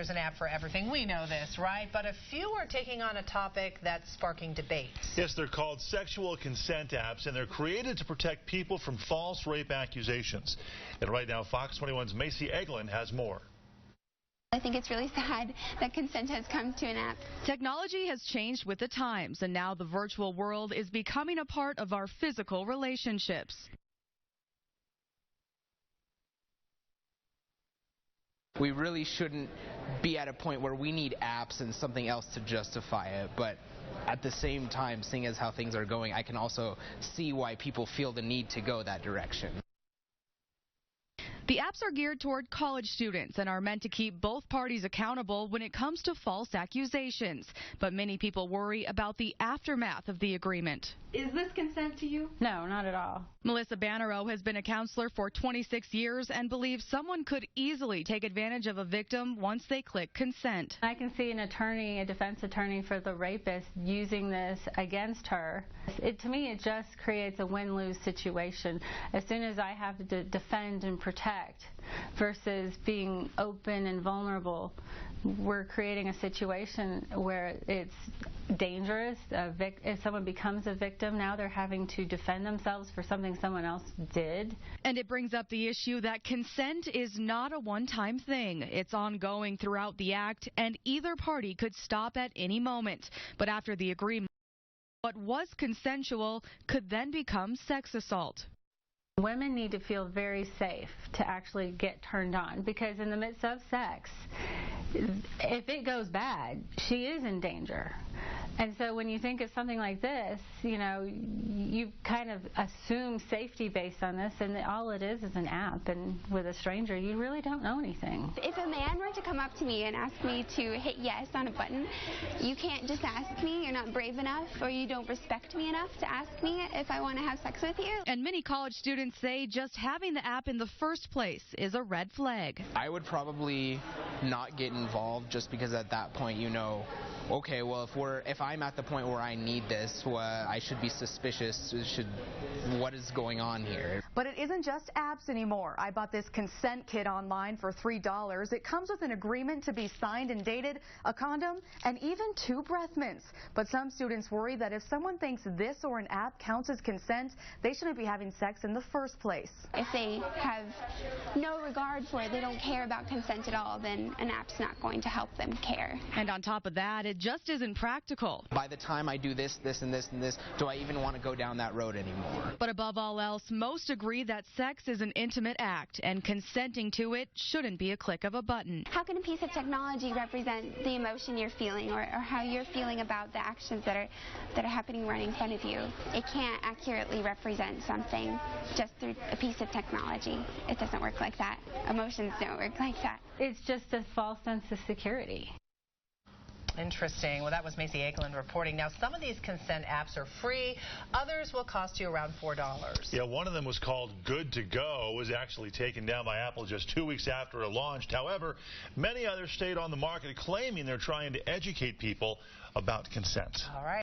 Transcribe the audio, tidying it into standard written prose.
There's an app for everything. We know this, right? But a few are taking on a topic that's sparking debate. Yes, they're called sexual consent apps, and they're created to protect people from false rape accusations. And right now, Fox 21's Macy Eglin has more. I think it's really sad that consent has come to an app. Technology has changed with the times, and now the virtual world is becoming a part of our physical relationships. We really shouldn't be at a point where we need apps and something else to justify it, but at the same time, seeing as how things are going, I can also see why people feel the need to go that direction. The apps are geared toward college students and are meant to keep both parties accountable when it comes to false accusations. But many people worry about the aftermath of the agreement. Is this consent to you? No, not at all. Melissa Bannero has been a counselor for 26 years and believes someone could easily take advantage of a victim once they click consent. I can see an attorney, a defense attorney for the rapist, using this against her. To me, it just creates a win-lose situation. As soon as I have to defend and protect versus being open and vulnerable, we're creating a situation where it's dangerous. If someone becomes a victim, now they're having to defend themselves for something someone else did. And it brings up the issue that consent is not a one-time thing. It's ongoing throughout the act, and either party could stop at any moment. But after the agreement, what was consensual could then become sex assault. Women need to feel very safe to actually get turned on, because in the midst of sex, if it goes bad, she is in danger. And so when you think of something like this, you know, you kind of assume safety based on this, and all it is an app, and with a stranger, you really don't know anything. If a man were to come up to me and ask me to hit yes on a button, you can't just ask me. You're not brave enough, or you don't respect me enough to ask me if I want to have sex with you. And many college students say just having the app in the first place is a red flag. I would probably not get involved, just because at that point, you know, okay, well, if I'm at the point where I need this, I should be suspicious. What is going on here? But it isn't just apps anymore. I bought this consent kit online for $3. It comes with an agreement to be signed and dated, a condom, and even 2 breath mints. But some students worry that if someone thinks this or an app counts as consent, they shouldn't be having sex in the first place. If they have no regard for it, they don't care about consent at all, then an app's not going to help them care. And on top of that, it just isn't practical. By the time I do this, this, and this, and this, do I even want to go down that road anymore? But above all else, most agree that sex is an intimate act, and consenting to it shouldn't be a click of a button. How can a piece of technology represent the emotion you're feeling, or how you're feeling about the actions that are happening right in front of you? It can't accurately represent something just through a piece of technology. It doesn't work like that. Emotions don't work like that. It's just a false sense of security. Interesting. Well, that was Macy Eglin reporting. Now, some of these consent apps are free. Others will cost you around $4. Yeah, one of them was called Good to Go, was actually taken down by Apple just 2 weeks after it launched. However, many others stayed on the market, claiming they're trying to educate people about consent. All right.